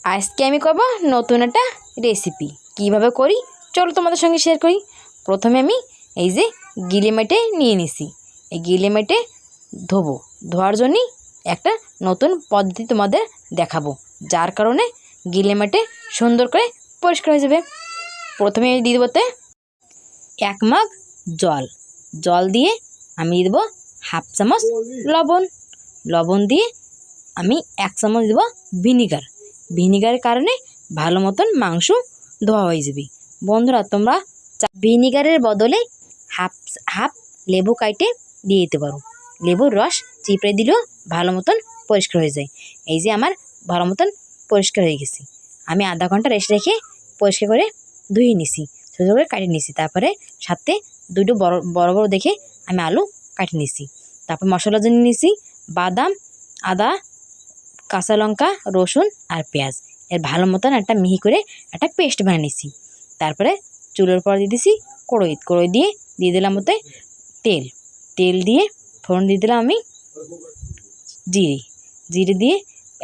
আজকে আমি করব নতুন একটা রেসিপি। কিভাবে করি চলো তোমাদের সঙ্গে শেয়ার করি। প্রথমে আমি এই যে গিলে মেটে নিয়ে নিছি। এই গিলে মেটে ধোয়ার জন্য একটা নতুন পদ্ধতি তোমাদের দেখাবো, যার কারণে গিলে মেটে সুন্দর করে পরিষ্কার হয়ে যাবে। প্রথমে আমি দিয়ে দেবো 1 মগ জল দিয়ে আমি দিয়ে দেবো হাফ চামচ লবণ দিয়ে আমি 1 চামচ দেবো ভিনিগারের কারণে ভালো মতন মাংস ধোয়া হয়ে যাবে। বন্ধুরা, তোমরা ভিনিগারের বদলে হাফ লেবু কাটে দিয়ে দিতে পারো। লেবুর রস চিপড়ে দিলেও ভালো মতন পরিষ্কার হয়ে যায়। এই যে আমার ভালো মতন পরিষ্কার হয়ে গেছে। আমি আধা ঘন্টা রেস্ট রেখে পরিষ্কার করে ধুয়ে নিছি, ছোটো করে কাটিয়ে নিছি। তারপরে সাথে দুটো বড় বড় দেখে আমি আলু কাটিয়ে নিছি। তারপর মশলা জন্য নিছি বাদাম, আদা, কাঁচা লঙ্কা, রসুন আর পেঁয়াজ। এর ভালো মতন একটা মিহি করে একটা পেস্ট বানিয়ে নিছি। তারপরে চুলোর পর দিয়ে দিছি কড়াই দিয়ে দিলাম ওতে তেল দিয়ে ফোড়ন দিয়ে দিলাম আমি জিরে দিয়ে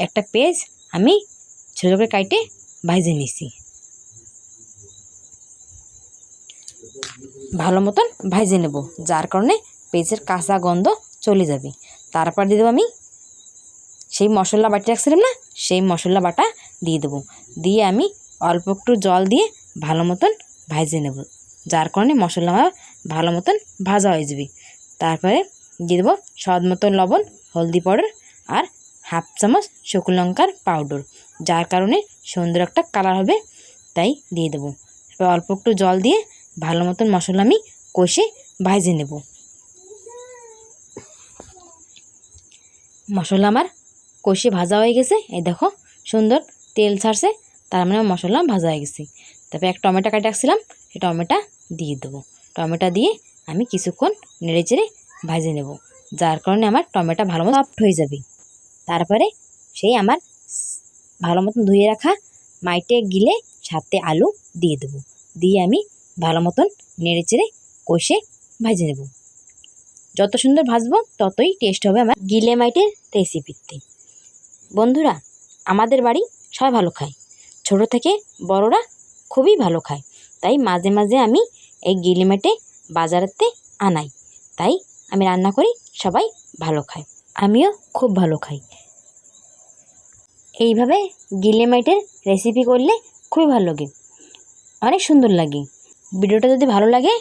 একটা পেঁয়াজ আমি ছোটো করে কাটে ভাজে নিছি। ভালো মতন ভাজে নেব, যার কারণে পেঁয়াজের কাঁচা গন্ধ চলে যাবে। তারপর দিয়ে দেবো আমি সেই মশলা বাটি রাখছিলাম না, সেই মশলা বাটা দিয়ে দেবো। দিয়ে আমি অল্প একটু জল দিয়ে ভালো মতন ভাজে নেব, যার কারণে মশলা আমার ভালো মতন ভাজা হয়ে যাবে। তারপরে দিয়ে দেবো স্বাদ মতন লবণ, হলদি পাউডার আর হাফ চামচ শুকনো লঙ্কার পাউডার, যার কারণে সুন্দর একটা কালার হবে, তাই দিয়ে দেবো। অল্প একটু জল দিয়ে ভালো মতন মশলা আমি কষে ভাজে নেব। মশলা আমার কষে ভাজা হয়ে গেছে। এই দেখো সুন্দর তেল ছাড়ছে, তার মানে মশলা ভাজা হয়ে গেছে। তারপরে এক টমেটো কাটে রাখছিলাম, সেই টমেটো দিয়ে দেবো। টমেটো দিয়ে আমি কিছুক্ষণ নেড়ে চেড়ে ভাজে নেব, যার কারণে আমার টমেটো ভালো মতো সফট হয়ে যাবে। তারপরে সেই আমার ভালো মতন ধুয়ে রাখা মাইটে গিলে সাথে আলু দিয়ে দেবো। দিয়ে আমি ভালো মতন নেড়ে চেড়ে কষে ভাজে নেব। যত সুন্দর ভাজবো ততই টেস্ট হবে আমার গিলে মাইটের রেসিপিতে। বন্ধুরা, আমাদের বাড়ি সবাই ভালো খায়, ছোট থেকে বড়রা খুবই ভালো খায়। তাই মাঝে মাঝে আমি এই গিলে মেটে বাজারেতে আনাই, তাই আমি রান্না করি, সবাই ভালো খায়, আমিও খুব ভালো খাই। এইভাবে গিলে মেটের রেসিপি করলে খুবই ভালো লাগে, অনেক সুন্দর লাগে। ভিডিওটা যদি ভালো লাগে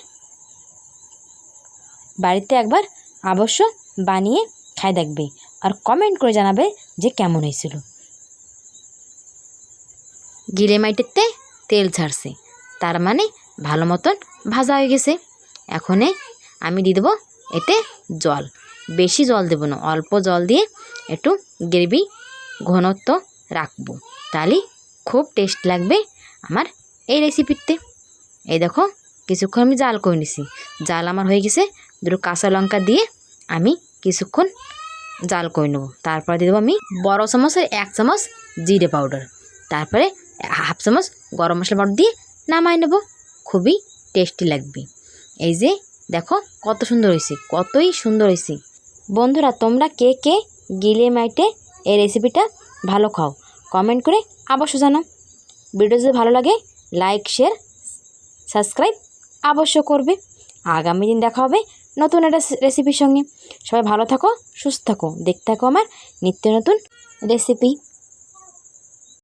বাড়িতে একবার অবশ্য বানিয়ে খাই দেখবে, আর কমেন্ট করে জানাবে যে কেমন হয়েছিল। গিলে মাটিতে তেল ছাড়ছে, তার মানে ভালো মতন ভাজা হয়ে গেছে। এখন আমি দিয়ে দেবো এতে জল। বেশি জল দেবো না, অল্প জল দিয়ে একটু গ্রেভি ঘনত্ব রাখবো, তাহলে খুব টেস্ট লাগবে আমার এই রেসিপিতে। এই দেখো কিছুক্ষণ আমি জাল করে নিছি, জাল আমার হয়ে গেছে। দুটো কাঁচা লঙ্কা দিয়ে আমি কিছুক্ষণ জাল করে নেবো। তারপরে দিয়ে দেবো আমি বড় চামচের 1 চামচ জিরে পাউডার, তারপরে হাফ চামচ গরম মশলা পাউডার দিয়ে নামাই নেব। খুবই টেস্টি লাগবে। এই যে দেখো কত সুন্দর হয়েছে, কতই সুন্দর হয়েছে। বন্ধুরা, তোমরা কে কে গিলে মাইটে এই রেসিপিটা ভালো খাও কমেন্ট করে অবশ্য জানাও। ভিডিও যদি ভালো লাগে লাইক, শেয়ার, সাবস্ক্রাইব অবশ্য করবে। আগামী দিন দেখা হবে নতুন একটা রেসিপির সঙ্গে। সবাই ভালো থাকো, সুস্থ থাকো, দেখতে থাকো আমার নিত্য নতুন রেসিপি।